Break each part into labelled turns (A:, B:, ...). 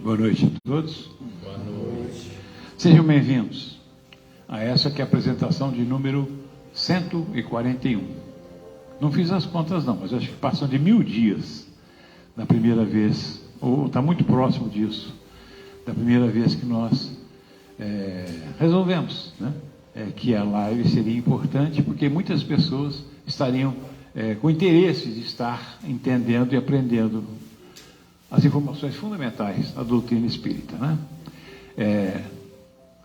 A: Boa noite a todos.
B: Boa noite.
A: Sejam bem-vindos a essa que é a apresentação de número 141. Não fiz as contas não, mas acho que passam de 1000 dias da primeira vez, ou está muito próximo disso, da primeira vez que nós resolvemos, né? Que a live seria importante, porque muitas pessoas estariam com interesse de estar entendendo e aprendendo as informações fundamentais da doutrina espírita, né?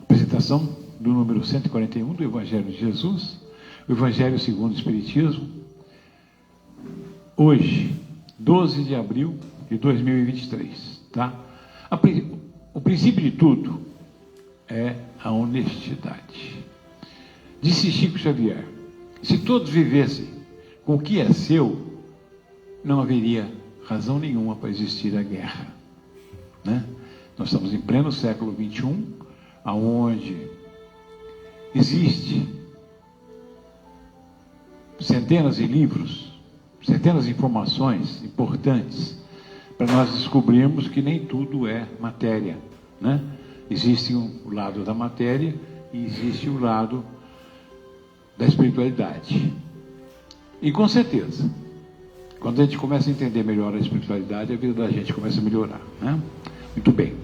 A: Apresentação do número 141 do Evangelho de Jesus, o Evangelho segundo o Espiritismo, hoje, 12 de abril de 2023, tá? O princípio de tudo é a honestidade. Disse Chico Xavier: se todos vivessem com o que é seu, não haveria razão nenhuma para existir a guerra, né? Nós estamos em pleno século XXI, aonde existe centenas de livros, centenas de informações importantes para nós descobrirmos que nem tudo é matéria, né? Existe o lado da matéria e existe o lado da espiritualidade. E com certeza, quando a gente começa a entender melhor a espiritualidade, a vida da gente começa a melhorar, né? Muito bem.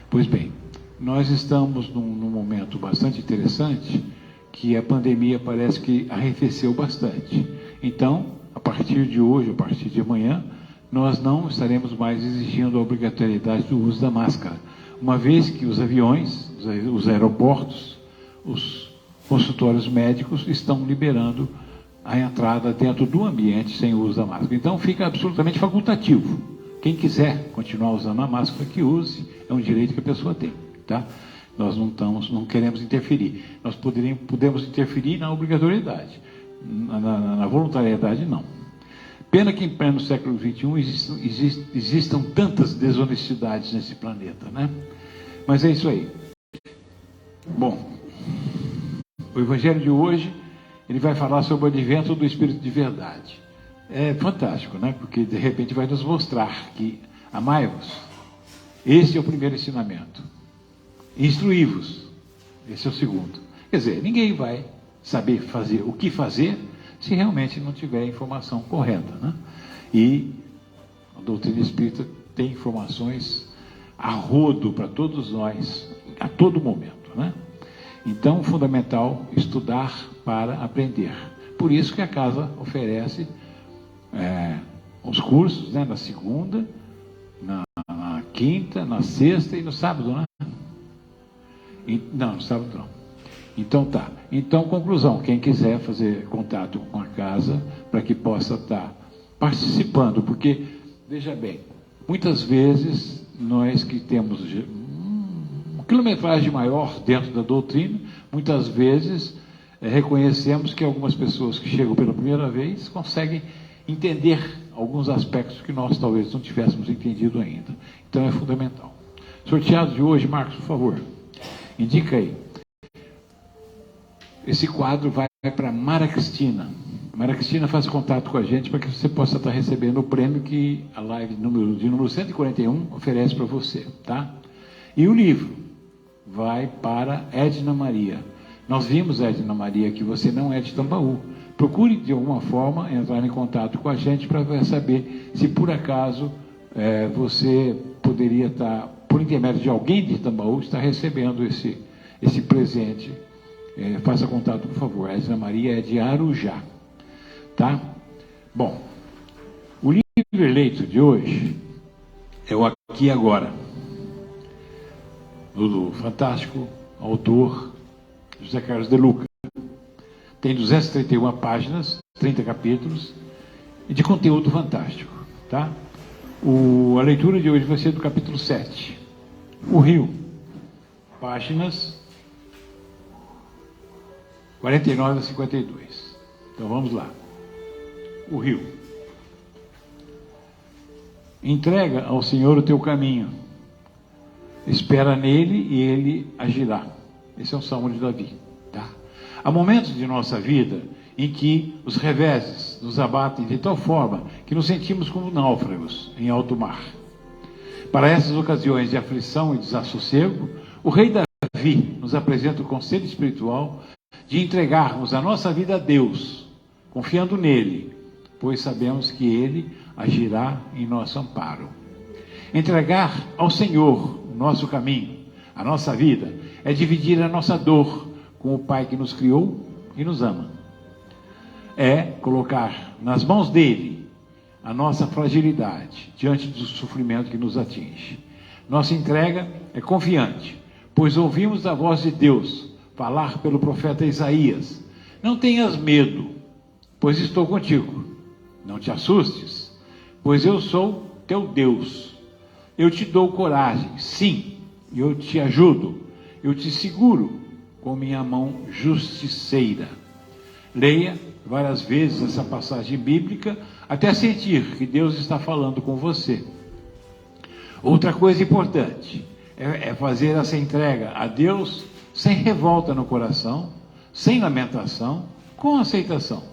A: Pois bem, nós estamos num momento bastante interessante, que a pandemia parece que arrefeceu bastante. Então, a partir de hoje, a partir de amanhã, nós não estaremos mais exigindo a obrigatoriedade do uso da máscara, uma vez que os aviões, os aeroportos, os consultórios médicos estão liberando a entrada dentro do ambiente sem o uso da máscara. Então fica absolutamente facultativo. Quem quiser continuar usando a máscara, que use, é um direito que a pessoa tem, tá? Nós não queremos interferir. Nós podemos interferir na obrigatoriedade, na voluntariedade não. Pena que em pleno século XXI existam tantas desonestidades nesse planeta, né? Mas é isso aí. Bom, o Evangelho de hoje, ele vai falar sobre o advento do Espírito de verdade. É fantástico, né? Porque de repente vai nos mostrar que amai-vos. Esse é o primeiro ensinamento. Instruí-vos. Esse é o segundo. Quer dizer, ninguém vai saber fazer o que fazer se realmente não tiver a informação correta, né? E a doutrina espírita tem informações a rodo para todos nós, a todo momento, né? Então, fundamental estudar para aprender. Por isso que a casa oferece os cursos, né, na segunda, na quinta, na sexta e no sábado, né? Não, no sábado não. Então tá. Então, conclusão, quem quiser fazer contato com a casa para que possa estar participando, porque, veja bem, muitas vezes nós que temos quilometragem maior dentro da doutrina, muitas vezes reconhecemos que algumas pessoas que chegam pela primeira vez conseguem entender alguns aspectos que nós talvez não tivéssemos entendido ainda. Então é fundamental. Sorteado de hoje, Marcos, por favor, indica aí. Esse quadro vai para Mara Cristina. Mara Cristina, faz contato com a gente para que você possa estar recebendo o prêmio que a live de número 141 oferece para você, tá? E o livro vai para Edna Maria. Nós vimos, Edna Maria, que você não é de Tambaú. Procure, de alguma forma, entrar em contato com a gente para saber se, por acaso, você poderia estar, por intermédio de alguém de Tambaú, estar recebendo esse presente. Faça contato, por favor. Edna Maria é de Arujá. Tá? Bom, o livro eleito de hoje é o Aqui e Agora, do fantástico autor José Carlos de Luca. Tem 231 páginas, 30 capítulos, e de conteúdo fantástico, tá? A leitura de hoje vai ser do capítulo 7, O Rio, páginas 49 a 52. Então vamos lá. O Rio. Entrega ao Senhor o teu caminho, espera nele e ele agirá. Esse é um salmo de Davi, tá? Há momentos de nossa vida em que os reveses nos abatem de tal forma que nos sentimos como náufragos em alto mar. Para essas ocasiões de aflição e desassossego, o rei Davi nos apresenta o conselho espiritual de entregarmos a nossa vida a Deus, confiando nele, pois sabemos que ele agirá em nosso amparo. Entregar ao Senhor o nosso caminho, a nossa vida, é dividir a nossa dor com o Pai que nos criou e nos ama. É colocar nas mãos dele a nossa fragilidade diante do sofrimento que nos atinge. Nossa entrega é confiante, pois ouvimos a voz de Deus falar pelo profeta Isaías: não tenhas medo, pois estou contigo. Não te assustes, pois eu sou teu Deus. Eu te dou coragem, sim, eu te ajudo, eu te seguro com minha mão justiceira. Leia várias vezes essa passagem bíblica até sentir que Deus está falando com você. Outra coisa importante é fazer essa entrega a Deus sem revolta no coração, sem lamentação, com aceitação.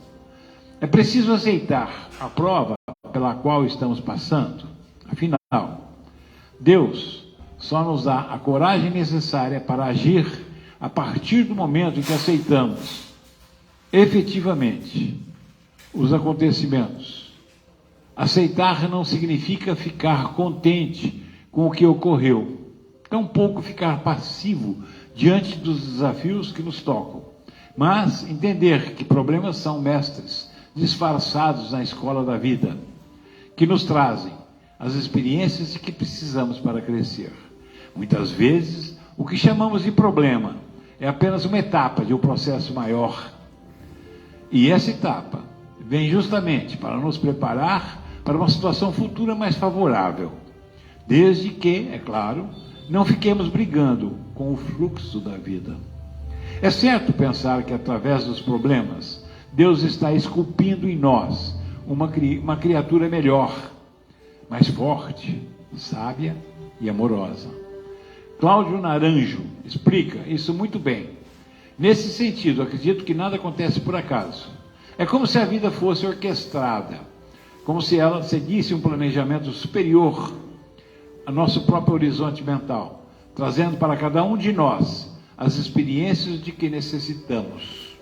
A: É preciso aceitar a prova pela qual estamos passando. Afinal, Deus só nos dá a coragem necessária para agir a partir do momento em que aceitamos efetivamente os acontecimentos. Aceitar não significa ficar contente com o que ocorreu, tampouco ficar passivo diante dos desafios que nos tocam, mas entender que problemas são mestres disfarçados na escola da vida, que nos trazem as experiências de que precisamos para crescer. Muitas vezes, o que chamamos de problema é apenas uma etapa de um processo maior. E essa etapa vem justamente para nos preparar para uma situação futura mais favorável, desde que, é claro, não fiquemos brigando com o fluxo da vida. É certo pensar que através dos problemas, Deus está esculpindo em nós uma criatura melhor, mais forte, sábia e amorosa. Cláudio Naranjo explica isso muito bem. Nesse sentido, acredito que nada acontece por acaso. É como se a vida fosse orquestrada, como se ela seguisse um planejamento superior ao nosso próprio horizonte mental, trazendo para cada um de nós as experiências de que necessitamos.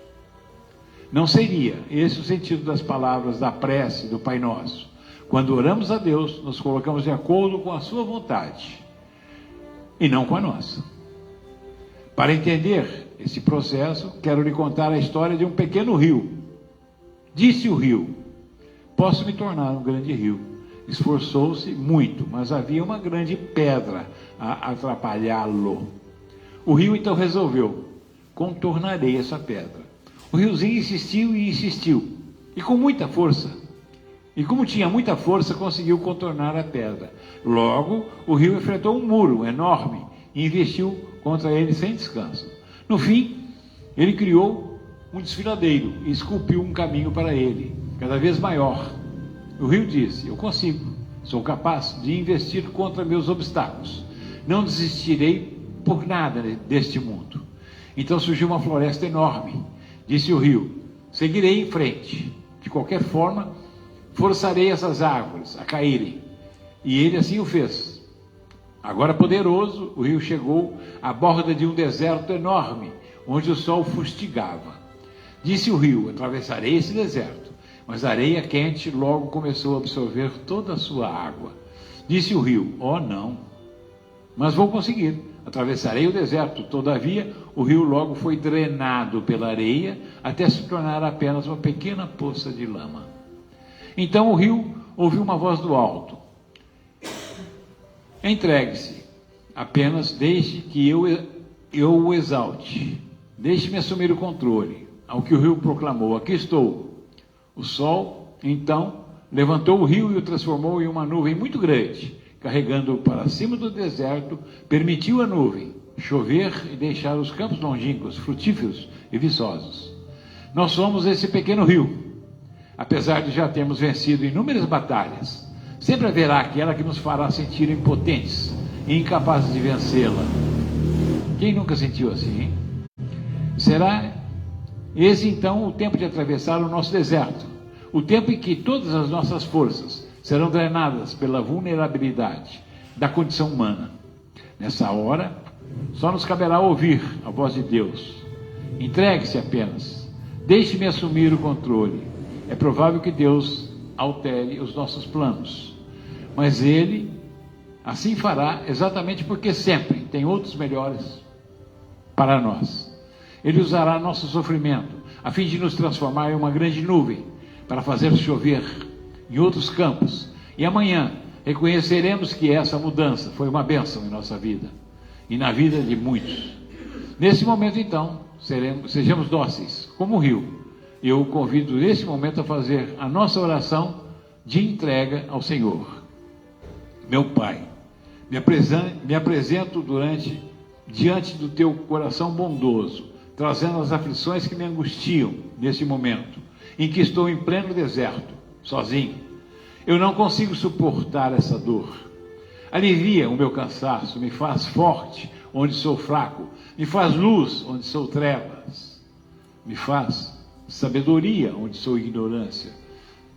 A: Não seria esse o sentido das palavras da prece do Pai Nosso? Quando oramos a Deus, nos colocamos de acordo com a sua vontade e não com a nossa. Para entender esse processo, quero lhe contar a história de um pequeno rio. Disse o rio: posso me tornar um grande rio. Esforçou-se muito, mas havia uma grande pedra a atrapalhá-lo. O rio então resolveu: contornarei essa pedra. O riozinho insistiu e insistiu, e com muita força. E como tinha muita força, conseguiu contornar a pedra. Logo, o rio enfrentou um muro enorme e investiu contra ele sem descanso. No fim, ele criou um desfiladeiro e esculpiu um caminho para ele, cada vez maior. O rio disse: eu consigo, sou capaz de investir contra meus obstáculos. Não desistirei por nada deste mundo. Então surgiu uma floresta enorme. Disse o rio: seguirei em frente. De qualquer forma, forçarei essas árvores a caírem. E ele assim o fez. Agora poderoso, o rio chegou à borda de um deserto enorme, onde o sol fustigava. Disse o rio: atravessarei esse deserto. Mas a areia quente logo começou a absorver toda a sua água. Disse o rio: oh não, mas vou conseguir. Atravessarei o deserto. Todavia, o rio logo foi drenado pela areia, até se tornar apenas uma pequena poça de lama. Então o rio ouviu uma voz do alto: entregue-se, apenas deixe que eu o exalte. Deixe-me assumir o controle. Ao que o rio proclamou: aqui estou. O sol, então, levantou o rio e o transformou em uma nuvem muito grande, carregando-o para cima do deserto, permitiu a nuvem chover e deixar os campos longínquos, frutíferos e viçosos. Nós somos esse pequeno rio. Apesar de já termos vencido inúmeras batalhas, sempre haverá aquela que nos fará sentir impotentes e incapazes de vencê-la. Quem nunca sentiu assim, hein? Será esse então o tempo de atravessar o nosso deserto, o tempo em que todas as nossas forças serão drenadas pela vulnerabilidade, da condição humana. Nessa hora, só nos caberá ouvir a voz de Deus. Entregue-se apenas. Deixe-me assumir o controle. É provável que Deus altere os nossos planos, mas Ele assim fará exatamente porque sempre tem outros melhores para nós. Ele usará nosso sofrimento a fim de nos transformar em uma grande nuvem para fazer chover em outros campos. E amanhã reconheceremos que essa mudança foi uma bênção em nossa vida e na vida de muitos. Nesse momento, então, sejamos dóceis como o rio. Eu o convido nesse momento a fazer a nossa oração de entrega ao Senhor. Meu Pai, me apresento diante do teu coração bondoso, trazendo as aflições que me angustiam nesse momento, em que estou em pleno deserto, sozinho. Eu não consigo suportar essa dor. Alivia o meu cansaço, me faz forte onde sou fraco, me faz luz onde sou trevas, me faz sabedoria onde sou ignorância,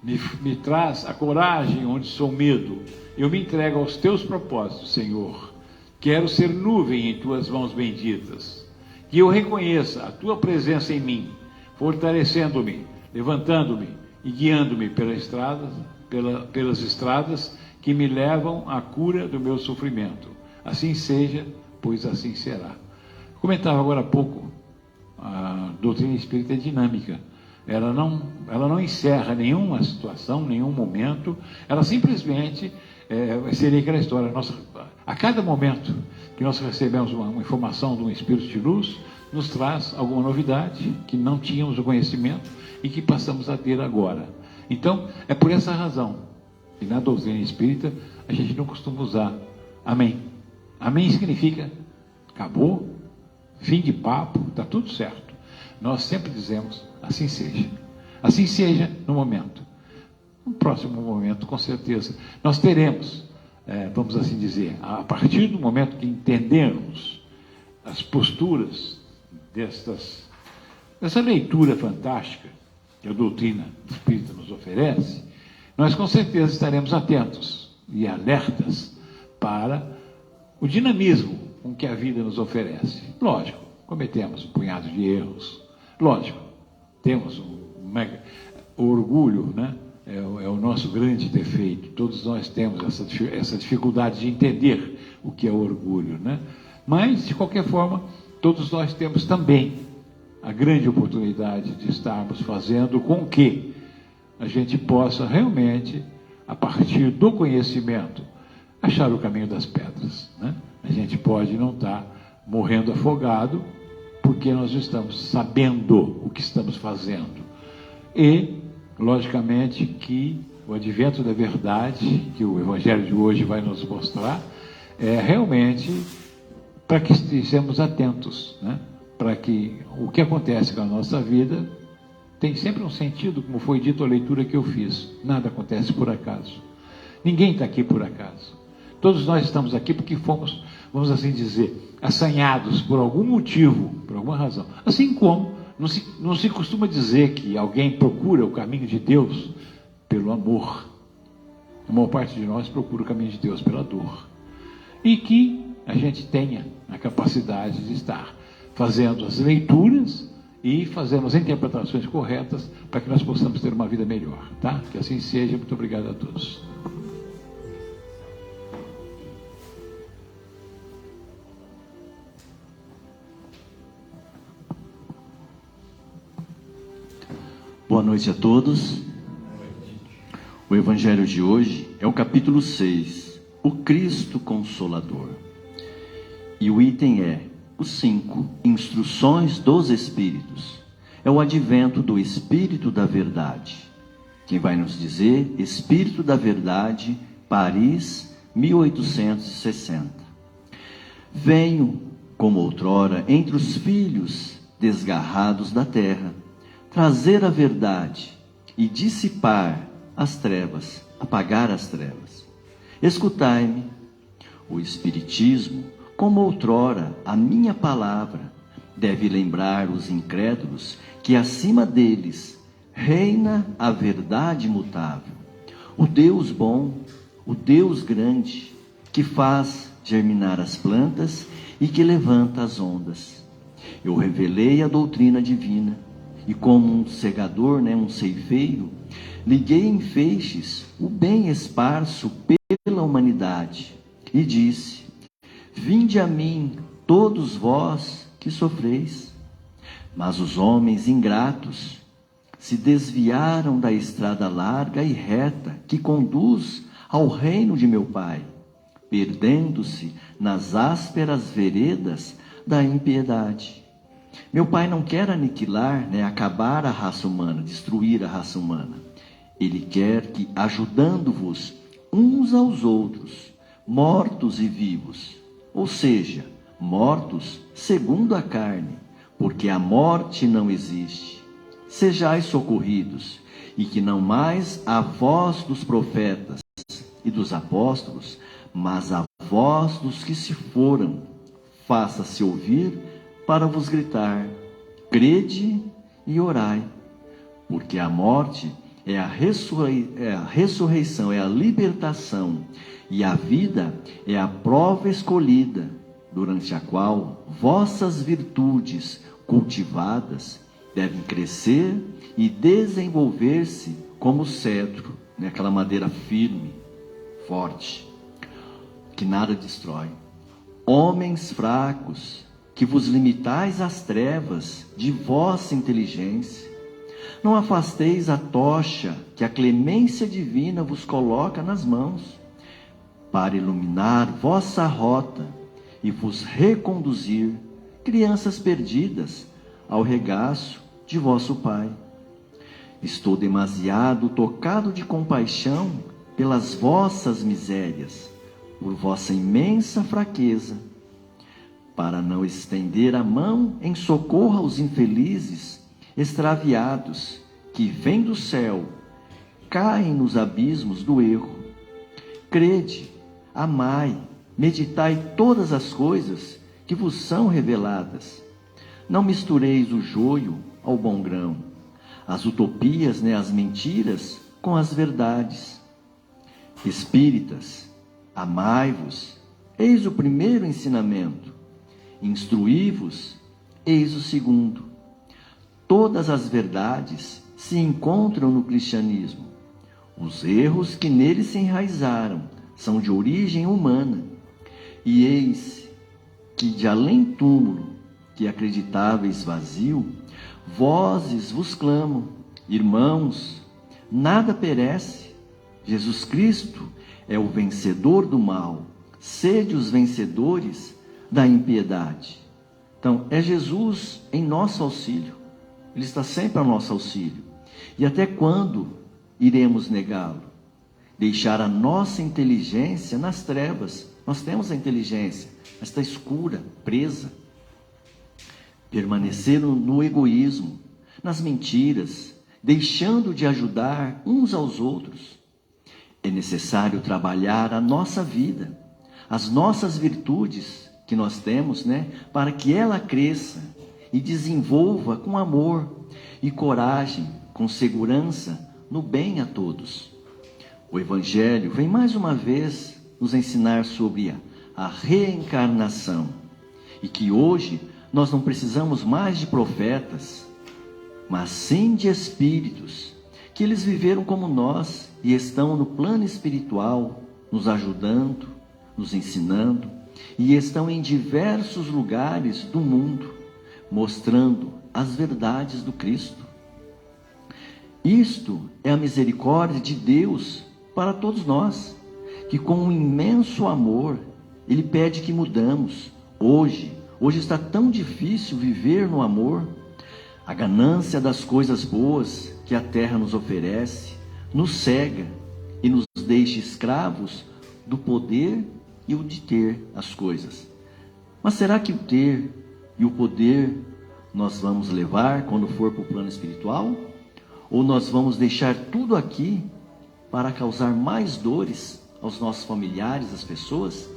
A: me traz a coragem onde sou medo. Eu me entrego aos teus propósitos, Senhor. Quero ser nuvem em tuas mãos benditas, que eu reconheça a tua presença em mim, fortalecendo-me, levantando-me e guiando-me pelas estradas que me levam à cura do meu sofrimento. Assim seja, pois assim será. Comentava agora há pouco, a doutrina espírita é dinâmica. Ela não encerra nenhuma situação, nenhum momento. Ela simplesmente seria aquela história. A cada momento que nós recebemos uma informação de um espírito de luz, nos traz alguma novidade que não tínhamos o conhecimento e que passamos a ter agora. Então, é por essa razão que na doutrina espírita a gente não costuma usar amém. Amém significa acabou, fim de papo, está tudo certo. Nós sempre dizemos assim seja. Assim seja no momento. No próximo momento, com certeza, nós teremos, vamos assim dizer, a partir do momento que entendermos as posturas dessa leitura fantástica que a doutrina espírita nos oferece, nós com certeza estaremos atentos e alertas para o dinamismo com que a vida nos oferece. Lógico, cometemos um punhado de erros. Lógico, temos o orgulho, né? É o nosso grande defeito. Todos nós temos essa dificuldade de entender o que é o orgulho, né? Mas, de qualquer forma, todos nós temos também a grande oportunidade de estarmos fazendo com que a gente possa realmente, a partir do conhecimento, achar o caminho das pedras, né? A gente pode não estar morrendo afogado porque nós estamos sabendo o que estamos fazendo. E, logicamente, que o advento da verdade, que o Evangelho de hoje vai nos mostrar, é realmente para que estejamos atentos, né? Para que o que acontece com a nossa vida tem sempre um sentido, como foi dito a leitura que eu fiz. Nada acontece por acaso. Ninguém está aqui por acaso. Todos nós estamos aqui porque fomos, vamos assim dizer, assanhados por algum motivo, por alguma razão. Assim como não se costuma dizer que alguém procura o caminho de Deus pelo amor. A maior parte de nós procura o caminho de Deus pela dor. E que a gente tenha a capacidade de estar fazendo as leituras e fazendo as interpretações corretas para que nós possamos ter uma vida melhor, tá? Que assim seja. Muito obrigado a todos.
B: Boa noite a todos. O Evangelho de hoje é o capítulo 6, o Cristo Consolador. E o item é os 5, instruções dos Espíritos. É o advento do Espírito da Verdade. Quem vai nos dizer? Espírito da Verdade, Paris, 1860. Venho, como outrora, entre os filhos desgarrados da terra, trazer a verdade e dissipar as trevas, apagar as trevas. Escutai-me, o Espiritismo, como outrora a minha palavra, deve lembrar os incrédulos que acima deles reina a verdade imutável, o Deus bom, o Deus grande, que faz germinar as plantas e que levanta as ondas. Eu revelei a doutrina divina e, como um segador, um ceifeiro, liguei em feixes o bem esparso pela humanidade e disse: vinde a mim, todos vós que sofreis. Mas os homens ingratos se desviaram da estrada larga e reta que conduz ao reino de meu Pai, perdendo-se nas ásperas veredas da impiedade. Meu Pai não quer aniquilar, acabar a raça humana, destruir a raça humana. Ele quer que, ajudando-vos uns aos outros, mortos e vivos, ou seja, mortos segundo a carne, porque a morte não existe, sejais socorridos, e que não mais a voz dos profetas e dos apóstolos, mas a voz dos que se foram, faça-se ouvir para vos gritar: crede e orai, porque a morte é a ressurreição, é a libertação, e a vida é a prova escolhida, durante a qual vossas virtudes cultivadas devem crescer e desenvolver-se como cedro, aquela madeira firme, forte, que nada destrói. Homens fracos, que vos limitais às trevas de vossa inteligência, não afasteis a tocha que a clemência divina vos coloca nas mãos, para iluminar vossa rota e vos reconduzir, crianças perdidas, ao regaço de vosso Pai. Estou demasiado tocado de compaixão pelas vossas misérias, por vossa imensa fraqueza, para não estender a mão em socorro aos infelizes, extraviados, que vêm do céu, caem nos abismos do erro. Crede, amai, meditai todas as coisas que vos são reveladas. Não mistureis o joio ao bom grão, as utopias, as mentiras com as verdades. Espíritas, amai-vos, eis o primeiro ensinamento. Instruí-vos, eis o segundo. Todas as verdades se encontram no cristianismo. Os erros que nele se enraizaram são de origem humana. E eis que de além-túmulo, que acreditáveis vazio, vozes vos clamam: irmãos, nada perece. Jesus Cristo é o vencedor do mal. Sede os vencedores da impiedade. Então, é Jesus em nosso auxílio. Ele está sempre ao nosso auxílio. E até quando iremos negá-lo? Deixar a nossa inteligência nas trevas. Nós temos a inteligência, mas está escura, presa. Permanecer no egoísmo, nas mentiras, deixando de ajudar uns aos outros. É necessário trabalhar a nossa vida, as nossas virtudes que nós temos, para que ela cresça e desenvolva com amor e coragem, com segurança, no bem a todos. O Evangelho vem mais uma vez nos ensinar sobre a reencarnação, e que hoje nós não precisamos mais de profetas, mas sim de espíritos, que eles viveram como nós e estão no plano espiritual, nos ajudando, nos ensinando, e estão em diversos lugares do mundo, mostrando as verdades do Cristo. Isto é a misericórdia de Deus para todos nós, que com um imenso amor, Ele pede que mudamos. Hoje está tão difícil viver no amor. A ganância das coisas boas que a terra nos oferece nos cega e nos deixa escravos do poder e o de ter as coisas. Mas será que o ter e o poder nós vamos levar quando for para o plano espiritual? Ou nós vamos deixar tudo aqui para causar mais dores aos nossos familiares, às pessoas?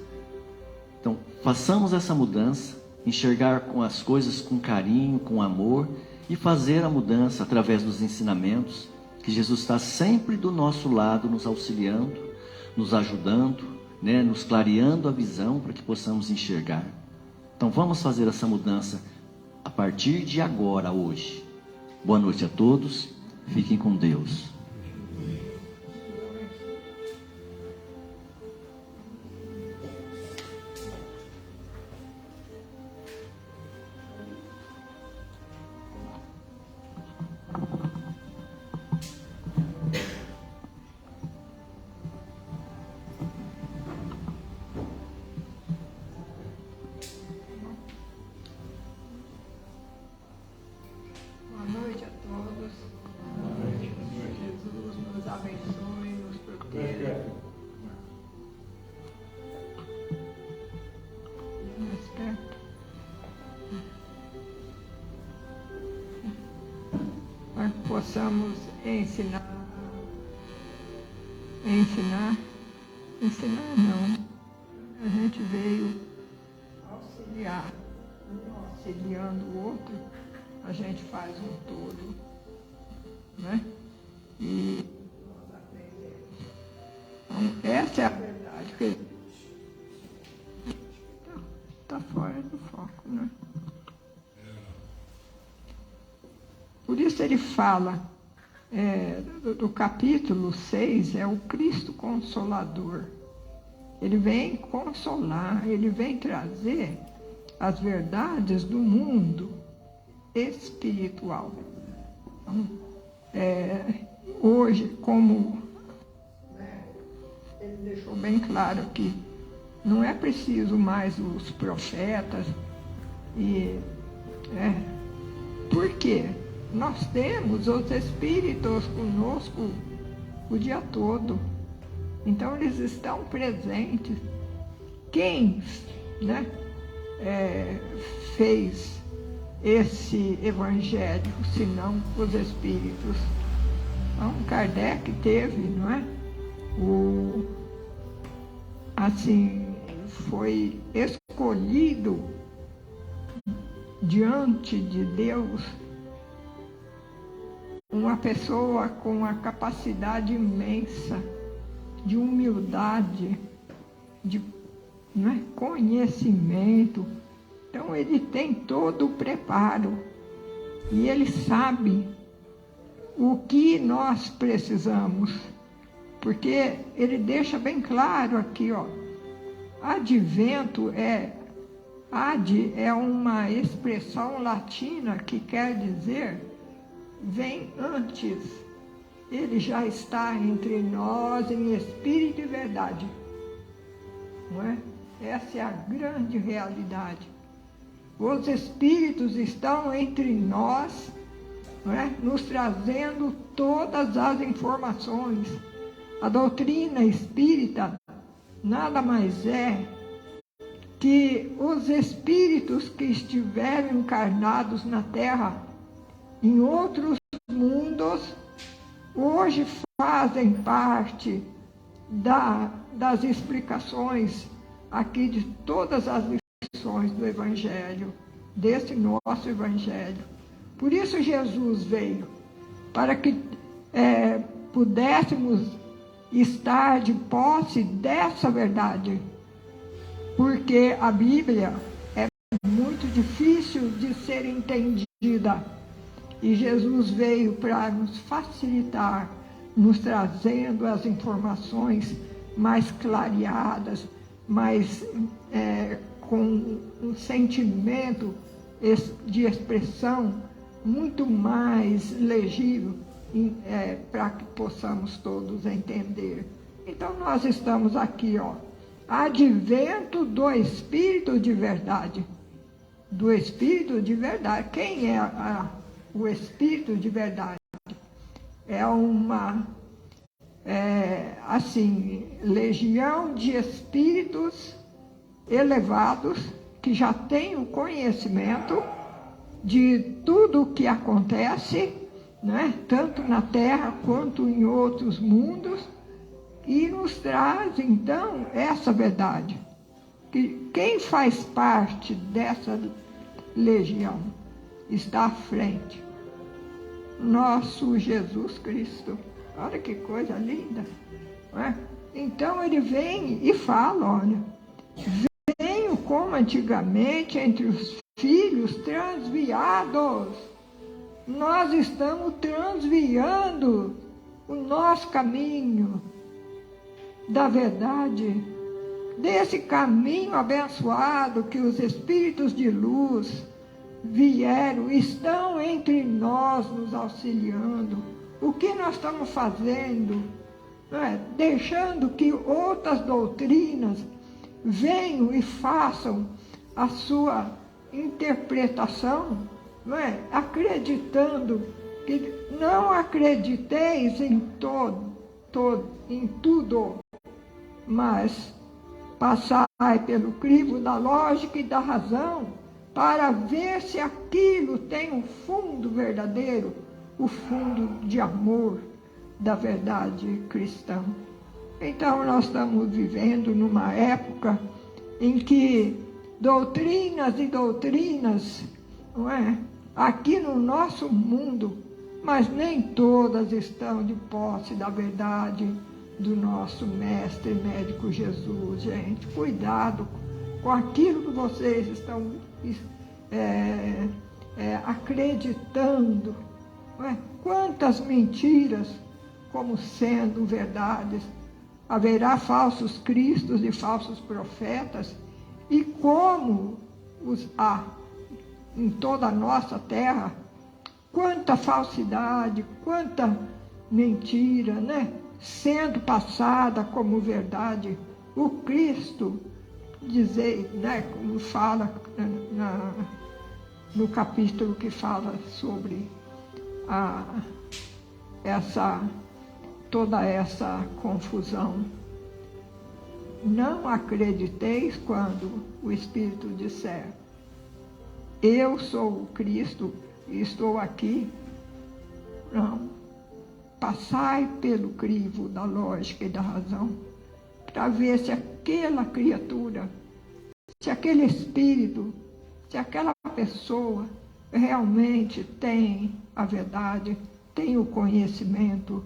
B: Então, façamos essa mudança, enxergar com as coisas com carinho, com amor, e fazer a mudança através dos ensinamentos, que Jesus está sempre do nosso lado, nos auxiliando, nos ajudando, né, nos clareando a visão para que possamos enxergar. Então vamos fazer essa mudança a partir de agora, hoje. Boa noite a todos, fiquem com Deus.
C: Possamos ensinar não, a gente veio auxiliar, um auxiliando o outro, a gente faz um todo, né? E nós aprendemos. Então, essa é a verdade, que está fora do foco, né? Por isso ele fala, do capítulo 6, é o Cristo Consolador. Ele vem consolar, ele vem trazer as verdades do mundo espiritual. Então, hoje, como ele deixou bem claro que não é preciso mais os profetas, por quê? Nós temos os Espíritos conosco o dia todo. Então, eles estão presentes. Quem, né, fez esse Evangelho, senão os Espíritos? Então, Kardec teve, não é? Foi escolhido diante de Deus uma pessoa com a capacidade imensa de humildade, de conhecimento. Então ele tem todo o preparo e ele sabe o que nós precisamos, porque ele deixa bem claro aqui, ó, advento ad é uma expressão latina que quer dizer vem antes. Ele já está entre nós em espírito e verdade, não é? Essa é a grande realidade. Os espíritos estão entre nós, não é? Nos trazendo todas as informações. A doutrina espírita nada mais é que os espíritos que estiveram encarnados na Terra, em outros mundos, hoje fazem parte das explicações aqui de todas as lições do Evangelho, desse nosso Evangelho. Por isso Jesus veio, para que pudéssemos estar de posse dessa verdade, porque a Bíblia é muito difícil de ser entendida. E Jesus veio para nos facilitar, nos trazendo as informações mais clareadas, mais com um sentimento de expressão muito mais legível, para que possamos todos entender. Então nós estamos aqui, ó, advento do Espírito de verdade. Do Espírito de verdade. Quem é o Espírito de verdade? É uma, legião de espíritos elevados que já têm o conhecimento de tudo o que acontece, né, tanto na Terra quanto em outros mundos, e nos traz, então, essa verdade. Que quem faz parte dessa legião está à frente? Nosso Jesus Cristo. Olha que coisa linda, não é? Então ele vem e fala, olha, venho como antigamente entre os filhos transviados. Nós estamos transviando o nosso caminho da verdade, desse caminho abençoado que os espíritos de luz vieram, estão entre nós nos auxiliando. O que nós estamos fazendo? Não é? Deixando que outras doutrinas venham e façam a sua interpretação, não é? Acreditando que não acrediteis em em tudo, mas passai pelo crivo da lógica e da razão para ver se aquilo tem um fundo verdadeiro, o fundo de amor da verdade cristã. Então nós estamos vivendo numa época em que doutrinas e doutrinas, não é? Aqui no nosso mundo, mas nem todas estão de posse da verdade do nosso mestre médico Jesus, gente. Cuidado com aquilo que vocês estão acreditando. Não é? Quantas mentiras como sendo verdades. Haverá falsos cristos e falsos profetas, e como os há em toda a nossa terra, quanta falsidade, quanta mentira, né? Sendo passada como verdade. O Cristo, dizer, né? Como fala no capítulo que fala sobre toda essa confusão. Não acrediteis quando o Espírito disser: eu sou o Cristo e estou aqui. Não. Passai pelo crivo da lógica e da razão para ver se aquela criatura, se aquele espírito, se aquela pessoa realmente tem a verdade, tem o conhecimento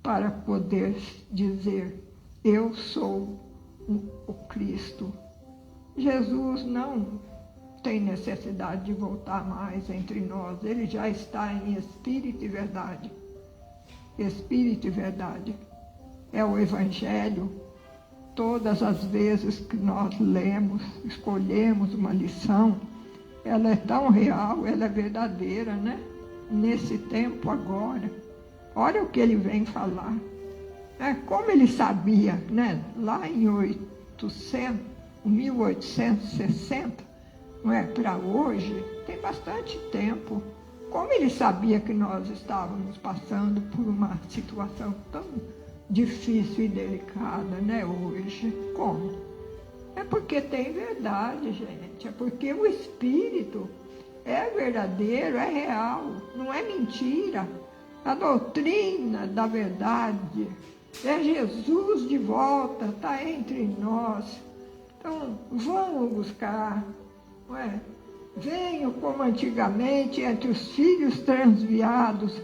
C: para poder dizer: eu sou o Cristo. Jesus não tem necessidade de voltar mais entre nós. Ele já está em espírito e verdade. Espírito e verdade é o Evangelho. Todas as vezes que nós lemos, escolhemos uma lição, ela é tão real, ela é verdadeira, né? Nesse tempo agora. Olha o que ele vem falar. Como ele sabia, né? Lá em 1860, não é? Para hoje, tem bastante tempo. Como ele sabia que nós estávamos passando por uma situação tão difícil e delicada, né, hoje? Como? É porque tem verdade, gente. É porque o Espírito é verdadeiro, é real, não é mentira. A doutrina da verdade é Jesus de volta, está entre nós. Então, vamos buscar, não é? Venho como antigamente entre os filhos transviados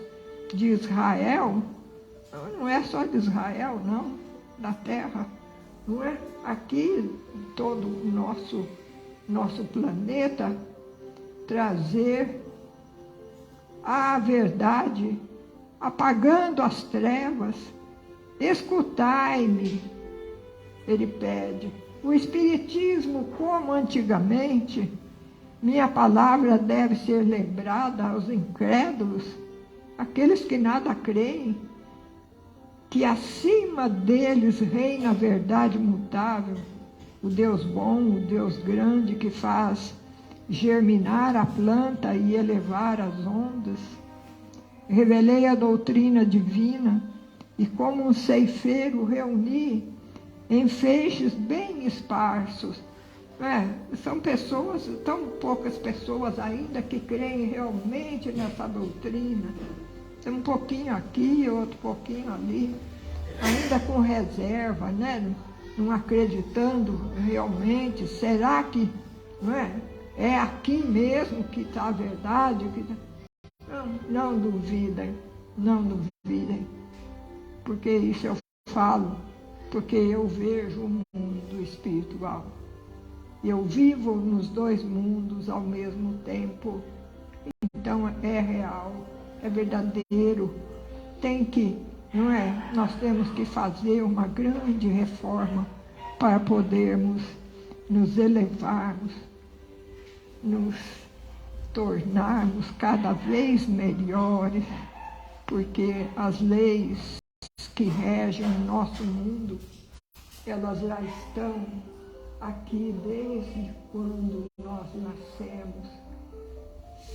C: de Israel. Não é só de Israel, não, da terra. Não é? Aqui, todo o nosso planeta, trazer a verdade, apagando as trevas. Escutai-me, ele pede. O Espiritismo, como antigamente, minha palavra deve ser lembrada aos incrédulos, aqueles que nada creem, que acima deles reina a verdade imutável, o Deus bom, o Deus grande que faz germinar a planta e elevar as ondas. Revelei a doutrina divina e como um ceifeiro reuni em feixes bem esparsos. São pessoas, tão poucas pessoas ainda que creem realmente nessa doutrina. Tem um pouquinho aqui, outro pouquinho ali, ainda com reserva, né? Não acreditando realmente. Será que é aqui mesmo que está a verdade? Não duvidem, não duvidem. Porque isso eu falo porque eu vejo o mundo espiritual. Eu vivo nos dois mundos ao mesmo tempo. Então é real, é verdadeiro. Tem que, não é? Nós temos que fazer uma grande reforma para podermos nos elevarmos, nos tornarmos cada vez melhores, porque as leis que regem o nosso mundo, elas já estão aqui desde quando nós nascemos.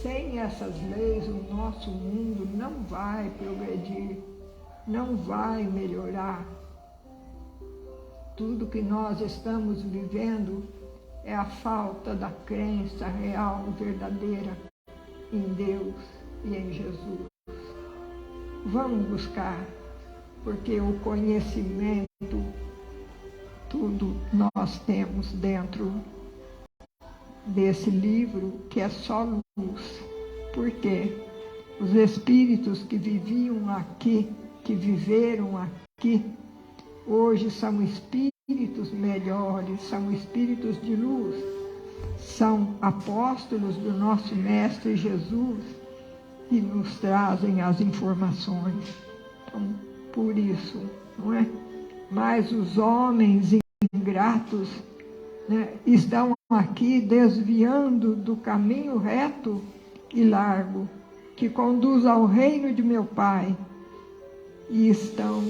C: Sem essas leis, o nosso mundo não vai progredir, não vai melhorar. Tudo que nós estamos vivendo é a falta da crença real, verdadeira em Deus e em Jesus. Vamos buscar, porque o conhecimento, tudo nós temos dentro desse livro, que é só luz. Porque os espíritos que viviam aqui, que viveram aqui, hoje são espíritos melhores, são espíritos de luz, são apóstolos do nosso Mestre Jesus e nos trazem as informações. Então, por isso, não é? Mas os homens ingratos, né, estão aqui desviando do caminho reto e largo que conduz ao reino de meu Pai, e estão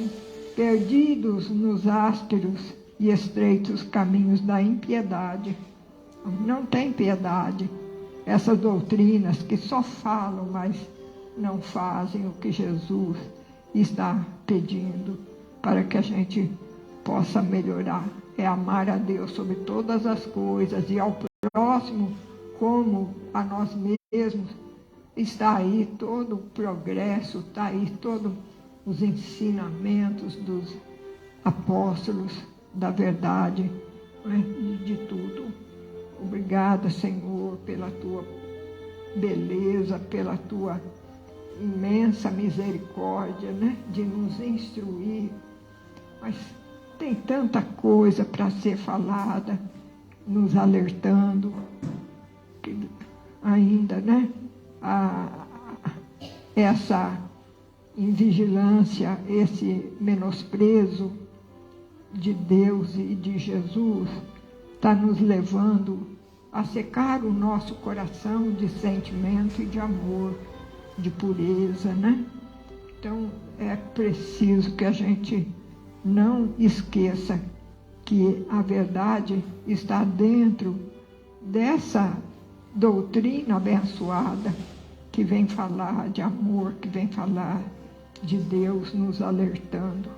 C: perdidos nos ásperos e estreitos caminhos da impiedade. Não tem piedade. Essas doutrinas que só falam, mas não fazem o que Jesus está pedindo para que a gente possa melhorar. É amar a Deus sobre todas as coisas e ao próximo como a nós mesmos. Está aí todo o progresso, está aí todos os ensinamentos dos apóstolos da verdade, né? De tudo. Obrigada, Senhor, pela tua beleza, pela tua imensa misericórdia, né? De nos instruir. Mas tem tanta coisa para ser falada, nos alertando, que ainda, né? Essa invigilância, esse menosprezo de Deus e de Jesus está nos levando a secar o nosso coração de sentimento e de amor, de pureza, né? Então é preciso que a gente não esqueça que a verdade está dentro dessa doutrina abençoada que vem falar de amor, que vem falar de Deus nos alertando.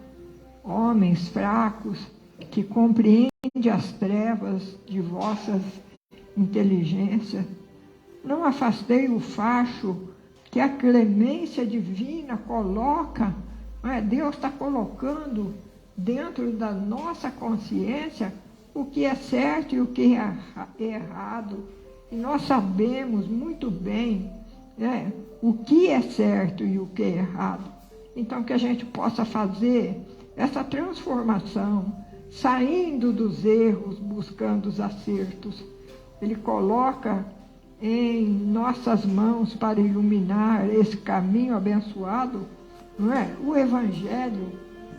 C: Homens fracos que compreendem as trevas de vossas inteligências, não afastei o facho que a clemência divina coloca, não é? Deus está colocando dentro da nossa consciência o que é certo e o que é errado. E nós sabemos muito bem, né, o que é certo e o que é errado. Então, que a gente possa fazer essa transformação, saindo dos erros, buscando os acertos. Ele coloca em nossas mãos para iluminar esse caminho abençoado, não é? O Evangelho,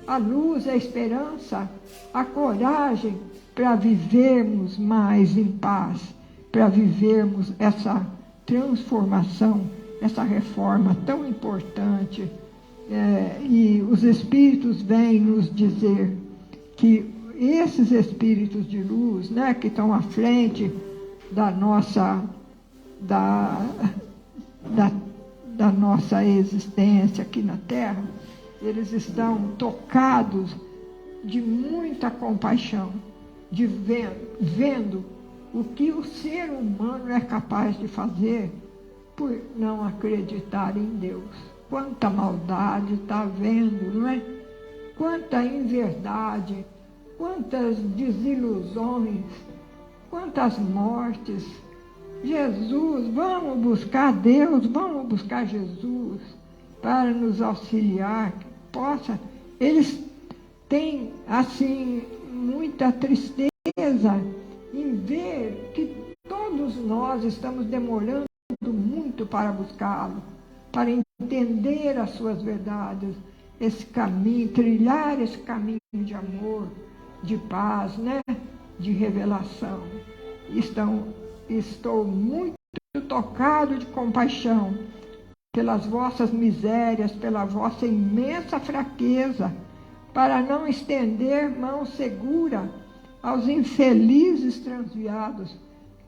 C: a luz, a esperança, a coragem para vivermos mais em paz, para vivermos essa transformação, essa reforma tão importante. E os Espíritos vêm nos dizer que esses Espíritos de luz, né, que estão à frente da nossa existência aqui na Terra, eles estão tocados de muita compaixão, de vendo o que o ser humano é capaz de fazer por não acreditar em Deus. Quanta maldade está havendo, não é? Quanta inverdade, quantas desilusões, quantas mortes. Jesus, vamos buscar Deus, vamos buscar Jesus para nos auxiliar, que possa. Eles tem, assim, muita tristeza em ver que todos nós estamos demorando muito para buscá-lo, para entender as suas verdades, esse caminho, trilhar esse caminho de amor, de paz, né? De revelação. Estou muito tocado de compaixão pelas vossas misérias, pela vossa imensa fraqueza, para não estender mão segura aos infelizes transviados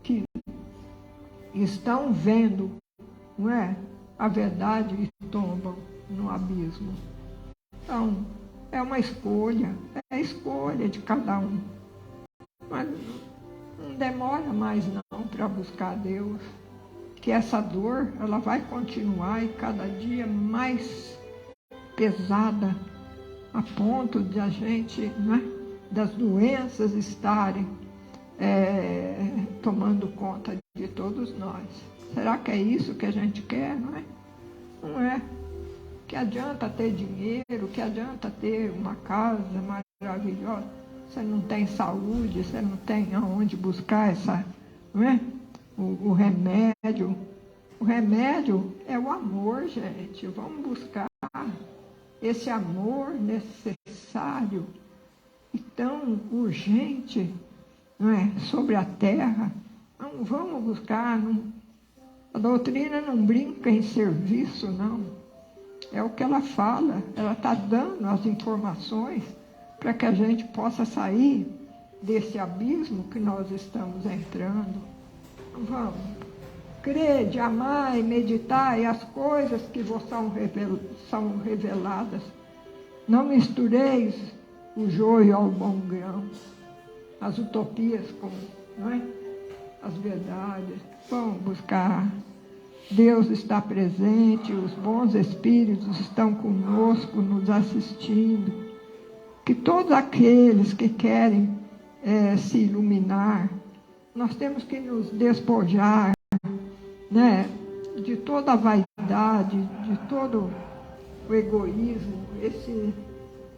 C: que estão vendo, não é, a verdade e tombam no abismo. Então, é uma escolha, é a escolha de cada um. Mas não demora mais não para buscar Deus, que essa dor, ela vai continuar e cada dia mais pesada, a ponto de a gente, né, das doenças estarem tomando conta de todos nós. Será que é isso que a gente quer, não é? Não é. Que adianta ter dinheiro, que adianta ter uma casa maravilhosa, você não tem saúde, você não tem aonde buscar essa, não é? O remédio. O remédio é o amor, gente. Vamos buscar esse amor necessário e tão urgente, não é? Sobre a terra. Não vamos buscar. Não, a doutrina não brinca em serviço, não. É o que ela fala. Ela está dando as informações para que a gente possa sair desse abismo que nós estamos entrando. Vamos. Crede, amar e meditar e as coisas que vos são reveladas. Não mistureis o joio ao bom grão, as utopias com, não é? As verdades. Vamos buscar. Deus está presente, os bons espíritos estão conosco, nos assistindo. Que todos aqueles que querem se iluminar, nós temos que nos despojar, né, de toda a vaidade, de todo o egoísmo,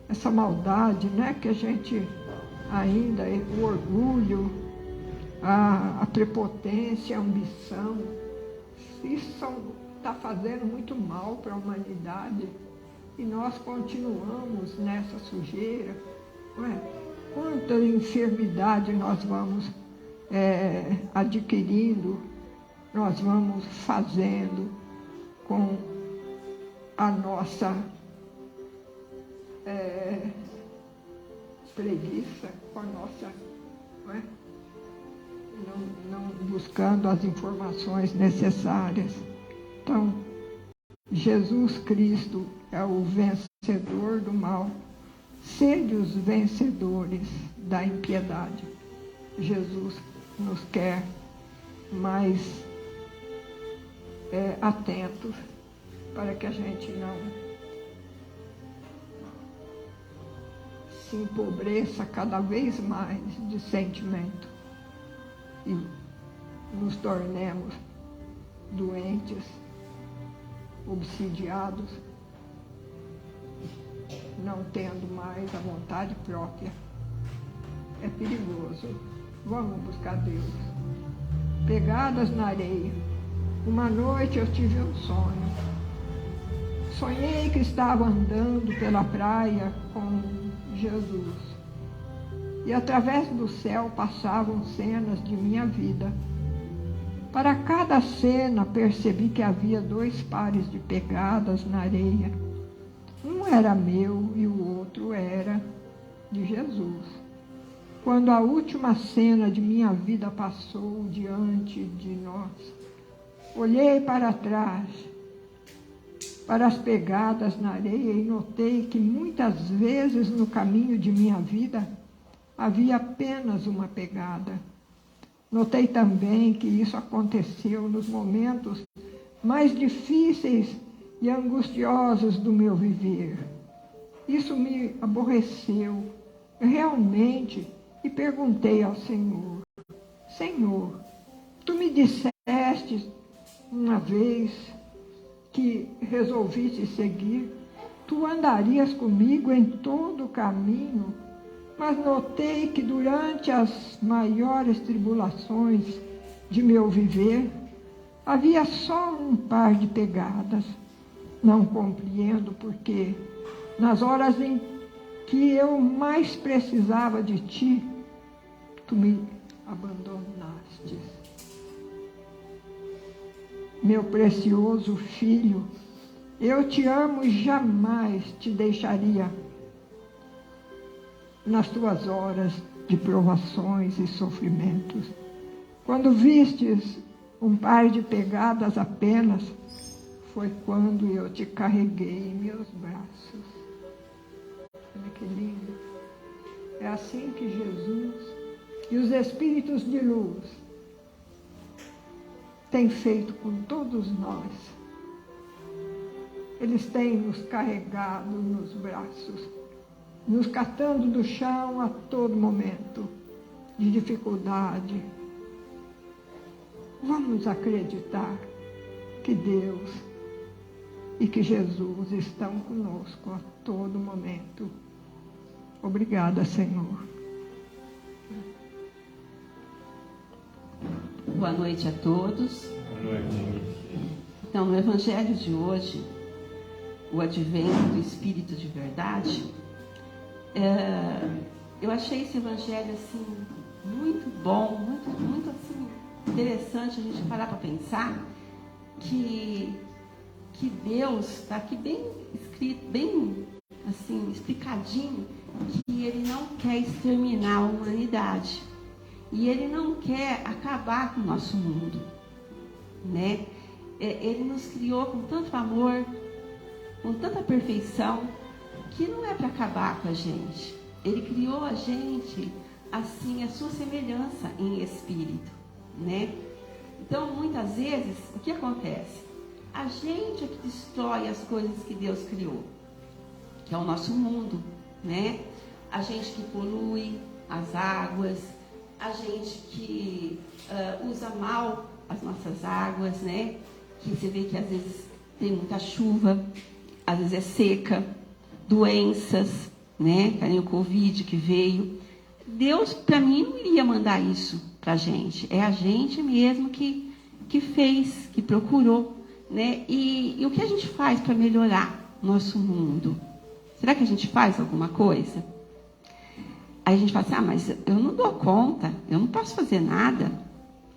C: essa maldade, né, que a gente ainda, o orgulho, a prepotência, a ambição, isso está fazendo muito mal para a humanidade e nós continuamos nessa sujeira. Não é? Quanta enfermidade nós vamos adquirindo, nós vamos fazendo com a nossa preguiça, com a nossa, não é? Não buscando as informações necessárias. Então, Jesus Cristo é o vencedor do mal. Sede os vencedores da impiedade. Jesus nos quer mais atentos para que a gente não se empobreça cada vez mais de sentimento e nos tornemos doentes, obsidiados, não tendo mais a vontade própria. É perigoso. Vamos buscar Deus. Pegadas na areia. Uma noite eu tive um sonho. Sonhei que estava andando pela praia com Jesus. E através do céu passavam cenas de minha vida. Para cada cena percebi que havia 2 pares de pegadas na areia. Um era meu e o outro era de Jesus. Quando a última cena de minha vida passou diante de nós, olhei para trás, para as pegadas na areia e notei que muitas vezes no caminho de minha vida havia apenas uma pegada. Notei também que isso aconteceu nos momentos mais difíceis e angustiosos do meu viver. Isso me aborreceu realmente e perguntei ao Senhor: Senhor, tu me disseste uma vez que resolvi te seguir, tu andarias comigo em todo o caminho, mas notei que durante as maiores tribulações de meu viver, havia só um par de pegadas. Não compreendo porque, nas horas em que eu mais precisava de ti, tu me abandonaste. Meu precioso filho, eu te amo e jamais te deixaria nas tuas horas de provações e sofrimentos. Quando vistes um par de pegadas apenas, foi quando eu te carreguei em meus braços. Olha que lindo. É assim que Jesus e os Espíritos de luz têm feito com todos nós. Eles têm nos carregado nos braços, nos catando do chão a todo momento de dificuldade. Vamos acreditar que Deus e que Jesus estão conosco a todo momento. Obrigada, Senhor.
D: Boa noite a todos.
A: Boa noite.
D: Então, no Evangelho de hoje, o advento do Espírito de Verdade, eu achei esse Evangelho assim muito bom, muito assim interessante a gente parar para pensar que Deus está aqui bem escrito, bem assim explicadinho, que Ele não quer exterminar a humanidade e Ele não quer acabar com o nosso mundo, né? Ele nos criou com tanto amor, com tanta perfeição, que não é para acabar com a gente. Ele criou a gente assim, a sua semelhança em espírito, né? Então, muitas vezes, o que acontece? A gente é que destrói as coisas que Deus criou, que é o nosso mundo, né? A gente que polui as águas, a gente que usa mal as nossas águas, né? Que você vê que às vezes tem muita chuva, às vezes é seca, doenças, né? Que nem o Covid que veio. Deus, para mim, não iria mandar isso para a gente. É a gente mesmo que fez, que procurou, né? E o que a gente faz para melhorar nosso mundo? Será que a gente faz alguma coisa? Aí a gente fala assim, mas eu não dou conta, eu não posso fazer nada.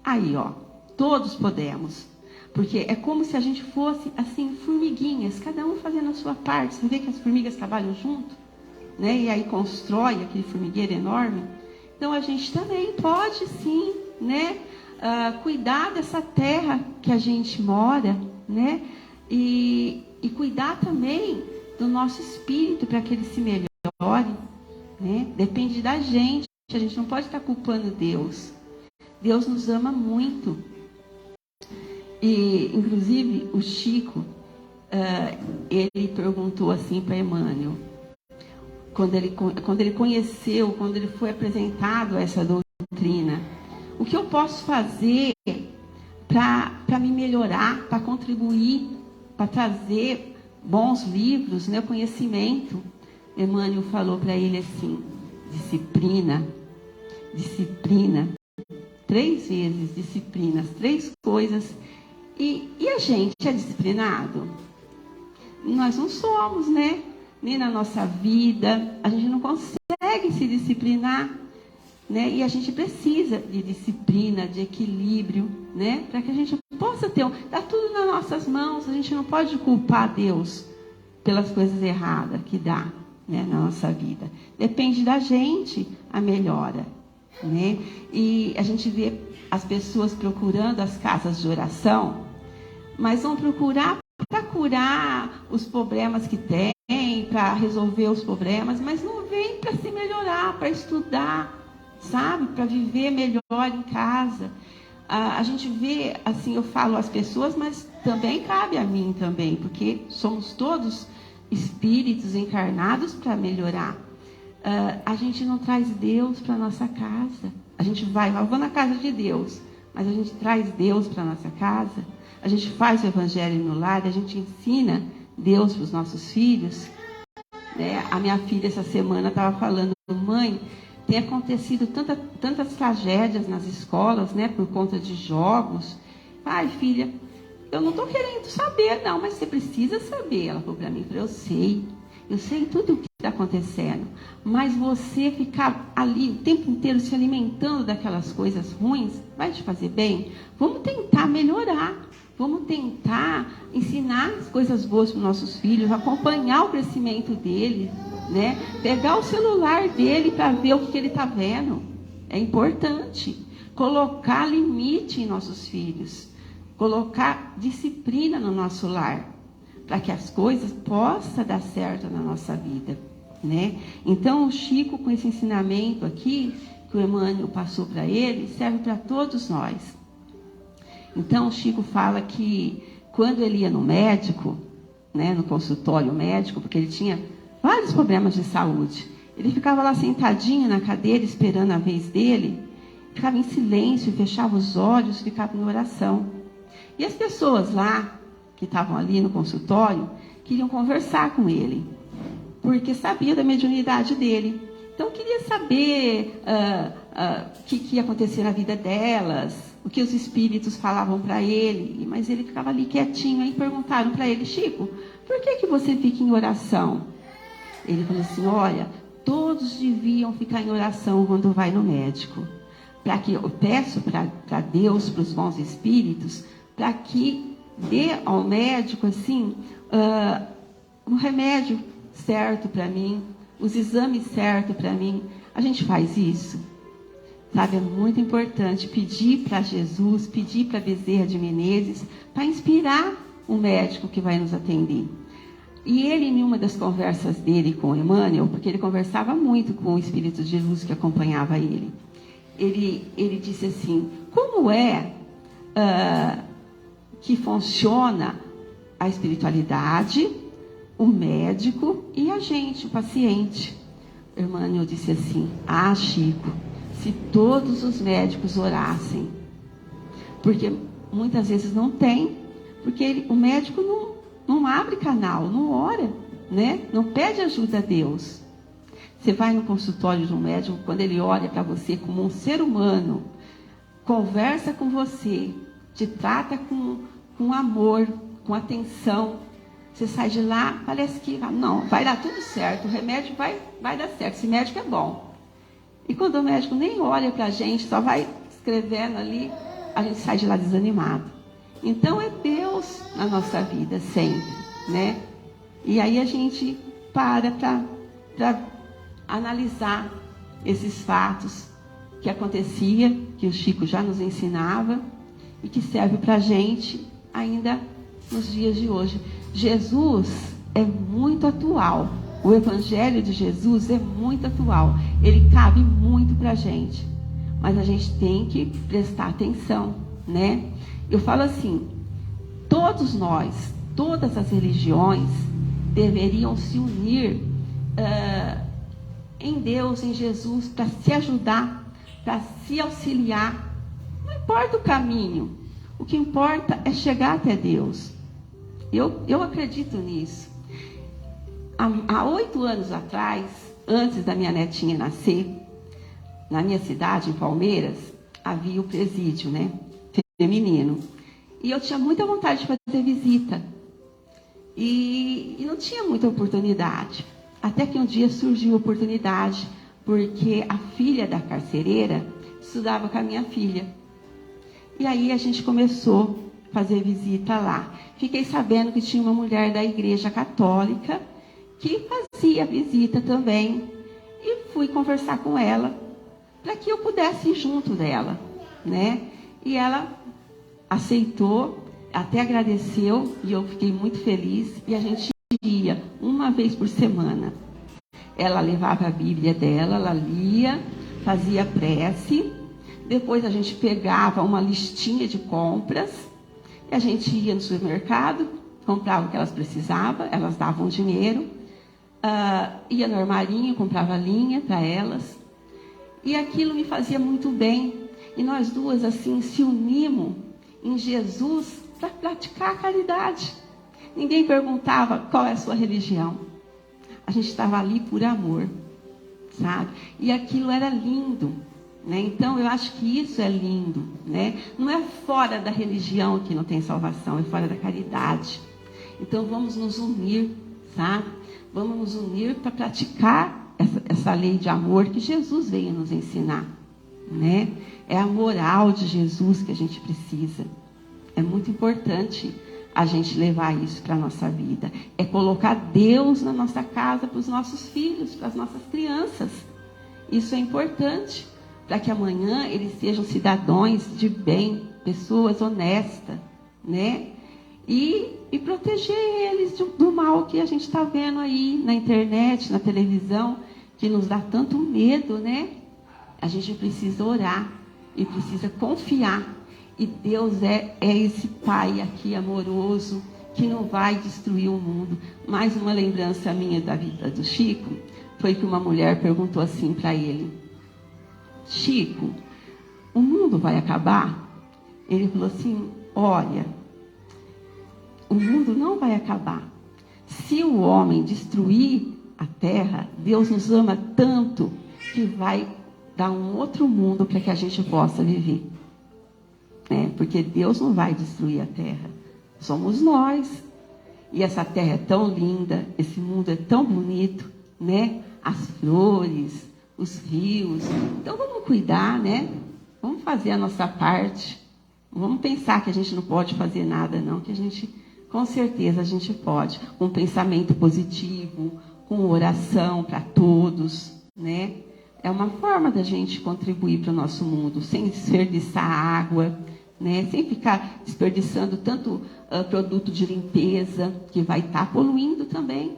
D: Aí, ó, todos podemos. Porque é como se a gente fosse, assim, formiguinhas, cada um fazendo a sua parte. Você vê que as formigas trabalham junto, né? E aí constrói aquele formigueiro enorme. Então, a gente também pode, sim, né? Cuidar dessa terra que a gente mora, né? E cuidar também do nosso espírito para que ele se melhore, né? Depende da gente. A gente não pode estar culpando Deus. Deus nos ama muito. E, inclusive, o Chico, ele perguntou assim para Emmanuel, quando ele conheceu, quando ele foi apresentado a essa doutrina, o que eu posso fazer para me melhorar, para contribuir, para trazer bons livros, né, conhecimento? Emmanuel falou para ele assim, disciplina, 3 vezes disciplina, as 3 coisas. E a gente é disciplinado? Nós não somos, né? Nem na nossa vida, a gente não consegue se disciplinar, né? E a gente precisa de disciplina, de equilíbrio, né? Para que a gente possa ter está tudo nas nossas mãos, a gente não pode culpar Deus pelas coisas erradas que dá, né, na nossa vida. Depende da gente a melhora, né? E a gente vê as pessoas procurando as casas de oração, mas vão procurar para curar os problemas que tem, para resolver os problemas, mas não vem para se melhorar, para estudar, sabe? Para viver melhor em casa. A gente vê, assim, eu falo às pessoas, mas também cabe a mim também, porque somos todos espíritos encarnados para melhorar. A gente não traz Deus para nossa casa. A gente eu vou na casa de Deus, mas a gente traz Deus para nossa casa. A gente faz o evangelho no lar, a gente ensina Deus para os nossos filhos. né? A minha filha essa semana estava falando, mãe, tem acontecido tantas tragédias nas escolas, né, por conta de jogos. Ai, filha, eu não estou querendo saber, não, mas você precisa saber. Ela falou para mim, eu sei tudo o que está acontecendo, mas você ficar ali o tempo inteiro se alimentando daquelas coisas ruins, vai te fazer bem? Vamos tentar melhorar, vamos tentar ensinar as coisas boas para os nossos filhos, acompanhar o crescimento dele, né? Pegar o celular dele para ver o que ele está vendo. É importante colocar limite em nossos filhos, colocar disciplina no nosso lar, para que as coisas possam dar certo na nossa vida, né? Então, o Chico, com esse ensinamento aqui, que o Emmanuel passou para ele, serve para todos nós. Então, o Chico fala que, quando ele ia no médico, né, no consultório médico, porque ele tinha vários problemas de saúde, ele ficava lá sentadinho na cadeira, esperando a vez dele, ficava em silêncio, fechava os olhos, ficava em oração. E as pessoas lá, que estavam ali no consultório, queriam conversar com ele, porque sabia da mediunidade dele. Então, queria saber o que ia acontecer na vida delas, o que os espíritos falavam para ele, mas ele ficava ali quietinho. Aí perguntaram para ele, Chico, por que você fica em oração? Ele falou assim, olha, todos deviam ficar em oração quando vai no médico. Para que eu peço para Deus, para os bons espíritos, para que dê ao médico assim um remédio certo para mim, os exames certos para mim. A gente faz isso, sabe? É muito importante pedir para Jesus, pedir para Bezerra de Menezes, para inspirar o médico que vai nos atender. E ele, em uma das conversas dele com o Emmanuel, porque ele conversava muito com o Espírito de Luz que acompanhava ele, ele disse assim, como é que funciona a espiritualidade, o médico e a gente, o paciente? O Emmanuel disse assim, Chico, se todos os médicos orassem, porque muitas vezes não tem, porque o médico não abre canal, não ora, né? Não pede ajuda a Deus. Você vai no consultório de um médico, quando ele olha para você como um ser humano, conversa com você, te trata com amor, com atenção, você sai de lá, parece que não, vai dar tudo certo, o remédio vai dar certo, esse médico é bom. E quando o médico nem olha para a gente, só vai escrevendo ali, a gente sai de lá desanimado. Então é Deus na nossa vida sempre, né? E aí a gente para analisar esses fatos que acontecia, que o Chico já nos ensinava e que serve para a gente ainda nos dias de hoje. Jesus é muito atual. O Evangelho de Jesus é muito atual. Ele cabe muito para a gente. Mas a gente tem que prestar atenção, né? Eu falo assim, todos nós, todas as religiões deveriam se unir em Deus, em Jesus, para se ajudar, para se auxiliar. Não importa o caminho, o que importa é chegar até Deus. Eu acredito nisso. Há 8 anos atrás, antes da minha netinha nascer, na minha cidade, em Palmeiras, havia o presídio, né, feminino. E eu tinha muita vontade de fazer visita. E não tinha muita oportunidade. Até que um dia surgiu a oportunidade, porque a filha da carcereira estudava com a minha filha. E aí a gente começou a fazer visita lá. Fiquei sabendo que tinha uma mulher da Igreja Católica que fazia visita também. E fui conversar com ela, para que eu pudesse ir junto dela, né? E ela aceitou, até agradeceu, e eu fiquei muito feliz. E a gente ia uma vez por semana. Ela levava a Bíblia dela, ela lia, fazia prece. Depois a gente pegava uma listinha de compras. E a gente ia no supermercado, comprava o que elas precisavam, elas davam dinheiro. Ia no armarinho, comprava linha para elas. E aquilo me fazia muito bem. E nós duas, assim, se unimos em Jesus para praticar a caridade. Ninguém perguntava qual é a sua religião. a gente estava ali por amor, sabe? E aquilo era lindo, né? Então, eu acho que isso é lindo, né? Não é fora da religião que não tem salvação, é fora da caridade. Então, vamos nos unir, sabe? Vamos nos unir para praticar essa lei de amor que Jesus veio nos ensinar, né? É a moral de Jesus que a gente precisa. É muito importante a gente levar isso para a nossa vida. É colocar Deus na nossa casa, para os nossos filhos, para as nossas crianças. Isso é importante, para que amanhã eles sejam cidadãos de bem, pessoas honestas, né? E proteger eles do mal que a gente está vendo aí na internet, na televisão, que nos dá tanto medo, né? A gente precisa orar e precisa confiar. E Deus é esse Pai aqui amoroso, que não vai destruir o mundo. Mais uma lembrança minha da vida do Chico, foi que uma mulher perguntou assim para ele: Chico, o mundo vai acabar? Ele falou assim: olha, o mundo não vai acabar. Se o homem destruir a terra, Deus nos ama tanto que vai dar um outro mundo para que a gente possa viver. Porque Deus não vai destruir a terra. Somos nós. E essa terra é tão linda, esse mundo é tão bonito, né? As flores, os rios. Então vamos cuidar, né? Vamos fazer a nossa parte. Não vamos pensar que a gente não pode fazer nada, não. Que a gente, com certeza, a gente pode. Com pensamento positivo, com oração para todos, né? É uma forma da gente contribuir para o nosso mundo, sem desperdiçar água, né? Sem ficar desperdiçando tanto produto de limpeza, que vai estar poluindo também.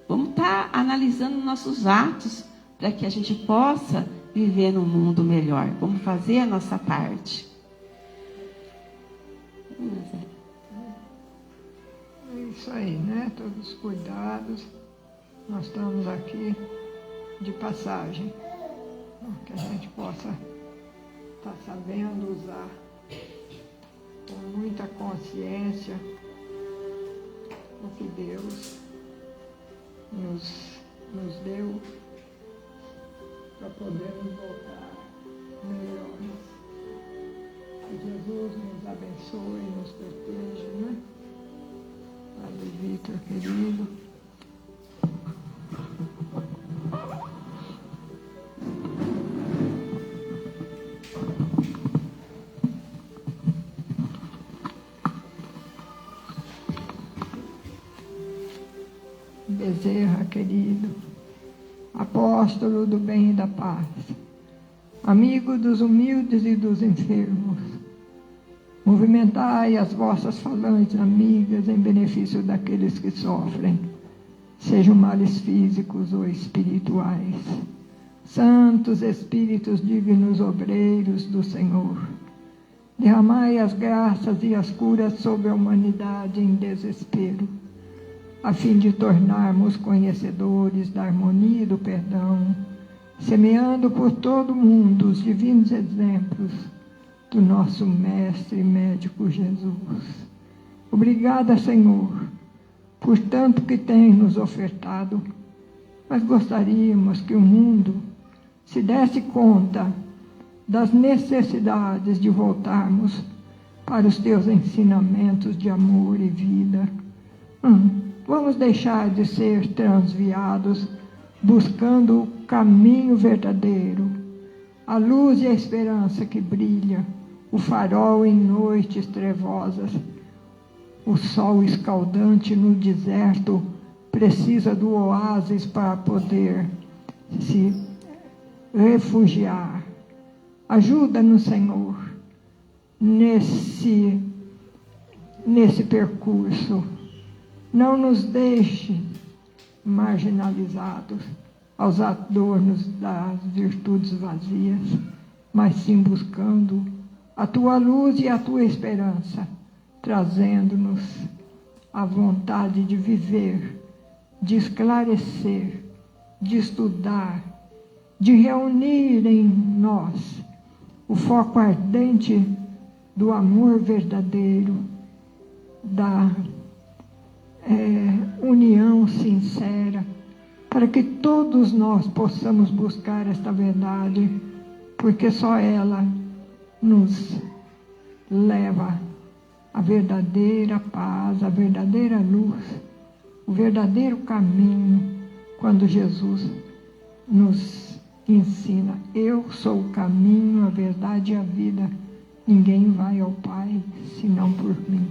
D: Vamos estar analisando nossos atos para que a gente possa viver num mundo melhor. Vamos fazer a nossa parte.
C: É isso aí, né? Todos os cuidados. Nós estamos aqui de passagem, que a gente possa estar sabendo usar com muita consciência o que Deus nos deu para podermos voltar melhores. Que Jesus nos abençoe e nos proteja, né? Padre Vitor, querido. Bezerra, querido, apóstolo do bem e da paz, amigo dos humildes e dos enfermos, movimentai as vossas falanges amigas em benefício daqueles que sofrem, sejam males físicos ou espirituais. Santos Espíritos divinos obreiros do Senhor, derramai as graças e as curas sobre a humanidade em desespero, a fim de tornarmos conhecedores da harmonia e do perdão, semeando por todo o mundo os divinos exemplos do nosso Mestre e Médico Jesus. Obrigada, Senhor, por tanto que tem nos ofertado, mas gostaríamos que o mundo se desse conta das necessidades de voltarmos para os teus ensinamentos de amor e vida. Vamos deixar de ser transviados, buscando o caminho verdadeiro, a luz e a esperança que brilha, o farol em noites trevosas. O sol escaldante no deserto precisa do oásis para poder se refugiar. Ajuda-nos, Senhor, nesse percurso. Não nos deixe marginalizados aos adornos das virtudes vazias, mas sim buscando a tua luz e a tua esperança, trazendo-nos a vontade de viver, de esclarecer, de estudar, de reunir em nós o foco ardente do amor verdadeiro, da união sincera, para que todos nós possamos buscar esta verdade, porque só ela nos leva à verdadeira paz, à verdadeira luz, o verdadeiro caminho, quando Jesus nos ensina: eu sou o caminho, a verdade e a vida, ninguém vai ao Pai senão por mim.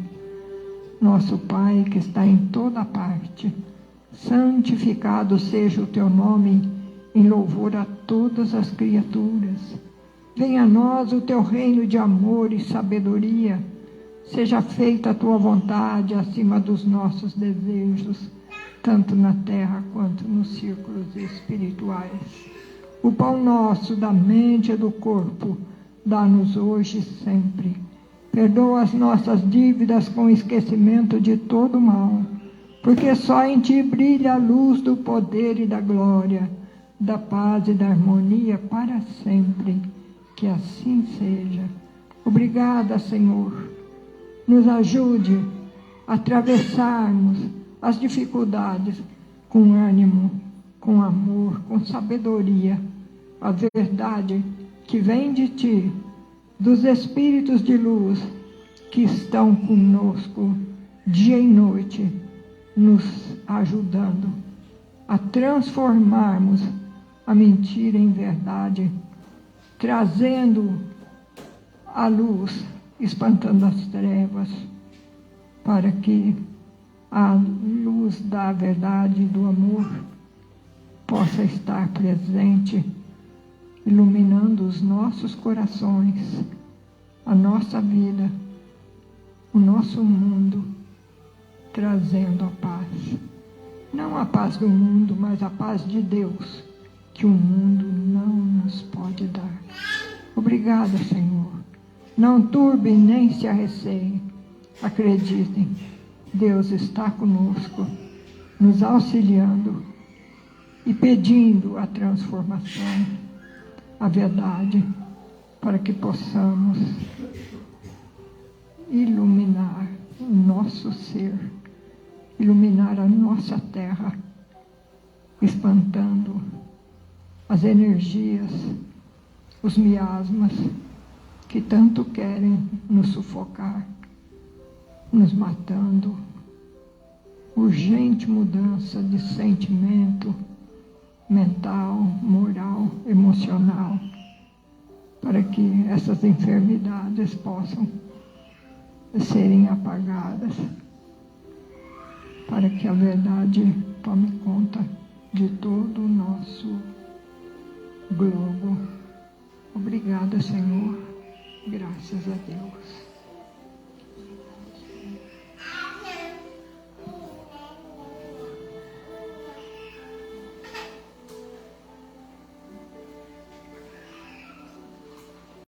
C: Nosso Pai que está em toda parte, santificado seja o teu nome, em louvor a todas as criaturas. Venha a nós o teu reino de amor e sabedoria. Seja feita a tua vontade acima dos nossos desejos, tanto na terra quanto nos círculos espirituais. O pão nosso da mente e do corpo, dá-nos hoje e sempre. Perdoa as nossas dívidas com esquecimento de todo mal, porque só em ti brilha a luz do poder e da glória, da paz e da harmonia para sempre. Que assim seja. Obrigada, Senhor. Nos ajude a atravessarmos as dificuldades com ânimo, com amor, com sabedoria. A verdade que vem de ti, dos espíritos de luz que estão conosco dia e noite, nos ajudando a transformarmos a mentira em verdade, trazendo a luz, espantando as trevas, para que a luz da verdade e do amor possa estar presente, iluminando os nossos corações, a nossa vida, o nosso mundo, trazendo a paz. Não a paz do mundo, mas a paz de Deus, que o mundo não nos pode dar. Obrigada, Senhor. Não turbe nem se arreceiem. Acreditem, Deus está conosco, nos auxiliando e pedindo a transformação, a verdade, para que possamos iluminar o nosso ser, iluminar a nossa terra, espantando as energias, os miasmas que tanto querem nos sufocar, nos matando. Urgente mudança de sentimento mental, moral, emocional, para que essas enfermidades possam serem apagadas, para que a verdade tome conta de todo o nosso globo. Obrigada, Senhor. Graças a Deus.